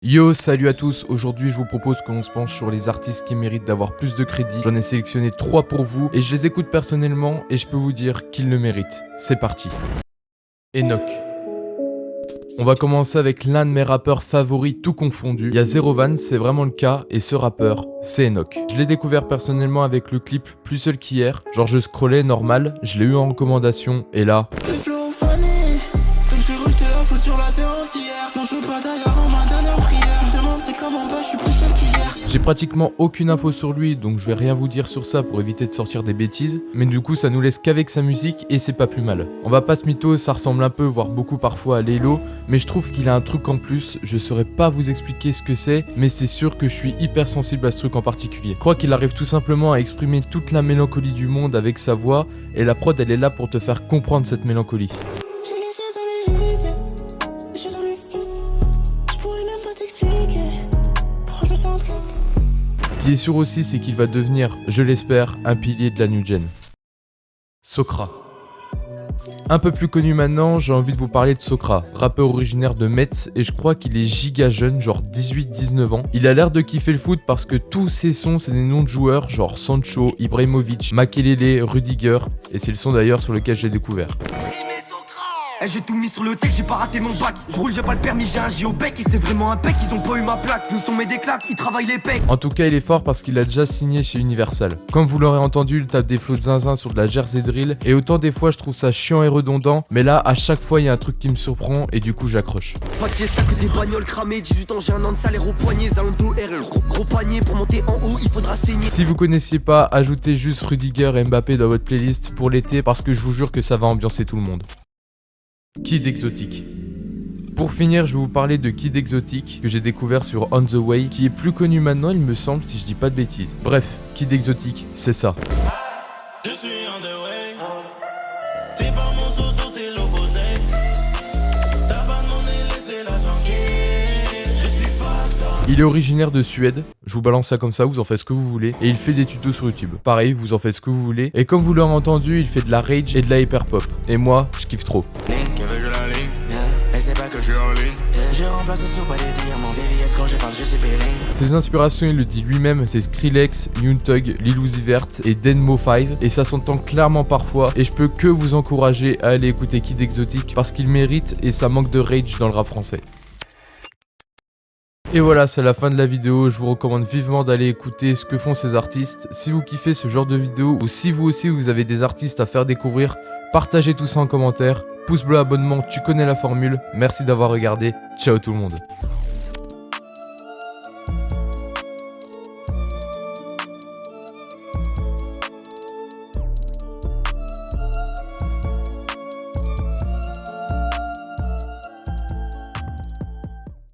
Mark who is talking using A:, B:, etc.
A: Yo, salut à tous, aujourd'hui je vous propose que l'on se penche sur les artistes qui méritent d'avoir plus de crédit. J'en ai sélectionné 3 pour vous et je les écoute personnellement et je peux vous dire qu'ils le méritent. C'est parti. Enoch. On va commencer avec l'un de mes rappeurs favoris tout confondu. Il y a Zero Van, c'est vraiment le cas, et ce rappeur, c'est Enoch. Je l'ai découvert personnellement avec le clip Plus seul qu'hier. Genre je scrollais normal, je l'ai eu en recommandation et là... J'ai pratiquement aucune info sur lui, donc je vais rien vous dire sur ça pour éviter de sortir des bêtises, mais du coup ça nous laisse qu'avec sa musique et c'est pas plus mal. On va pas se mytho, ça ressemble un peu, voire beaucoup parfois à Laylo, mais je trouve qu'il a un truc en plus, je saurais pas vous expliquer ce que c'est, mais c'est sûr que je suis hyper sensible à ce truc en particulier. Je crois qu'il arrive tout simplement à exprimer toute la mélancolie du monde avec sa voix, et la prod elle est là pour te faire comprendre cette mélancolie. Ce qui est sûr aussi, c'est qu'il va devenir, je l'espère, un pilier de la new gen. Sokra. Un peu plus connu maintenant, j'ai envie de vous parler de Sokra, rappeur originaire de Metz, et je crois qu'il est giga jeune, genre 18-19 ans. Il a l'air de kiffer le foot parce que tous ses sons, c'est des noms de joueurs, genre Sancho, Ibrahimovic, Makelele, Rudiger, et c'est le son d'ailleurs sur lequel j'ai découvert.
B: J'ai tout mis sur le tech, j'ai pas raté mon bac. Je roule, j'ai pas le permis, j'ai un J au bec. Et c'est vraiment un pec, ils ont pas eu ma plaque. Le son met des claques, ils travaillent les pecs.
A: En tout cas, il est fort parce qu'il a déjà signé chez Universal. Comme vous l'aurez entendu, il tape des flots de zinzin sur de la Jersey Drill. Et autant des fois, je trouve ça chiant et redondant. Mais là, à chaque fois, il y a un truc qui me surprend et du coup, j'accroche.
B: Pas de fiesta que des bagnoles cramées. 18 ans, j'ai un an de salaire au poignet. Zalando RL, gros panier. Pour monter en haut, il faudra saigner.
A: Si vous connaissiez pas, ajoutez juste Rudiger et Mbappé dans votre playlist pour l'été parce que je vous jure que ça va ambiancer tout le monde. Kid Exotic. Pour finir, je vais vous parler de Kid Exotic que j'ai découvert sur On The Way, qui est plus connu maintenant, il me semble, si je dis pas de bêtises. Bref, Kid Exotic, c'est ça.
C: Je suis on the way. T'es pas mon soso, t'es l'opposé. T'as pas demandé, laissez-la tranquille. Je suis fucked up.
A: Il est originaire de Suède, je vous balance ça comme ça, vous en faites ce que vous voulez, et il fait des tutos sur YouTube. Pareil, vous en faites ce que vous voulez, et comme vous l'aurez entendu, il fait de la rage et de la hyper pop. Et moi, je kiffe trop. Ses inspirations, il le dit lui-même, c'est Skrillex, Young Thug, Lil Uzi Vert et Denmo5, et ça s'entend clairement parfois, et je peux que vous encourager à aller écouter Kid Exotic parce qu'il mérite et ça manque de rage dans le rap français. Et voilà, c'est la fin de la vidéo, je vous recommande vivement d'aller écouter ce que font ces artistes. Si vous kiffez ce genre de vidéo, ou si vous aussi vous avez des artistes à faire découvrir, partagez tout ça en commentaire. Pouce bleu, abonnement, tu connais la formule. Merci d'avoir regardé, ciao tout le monde.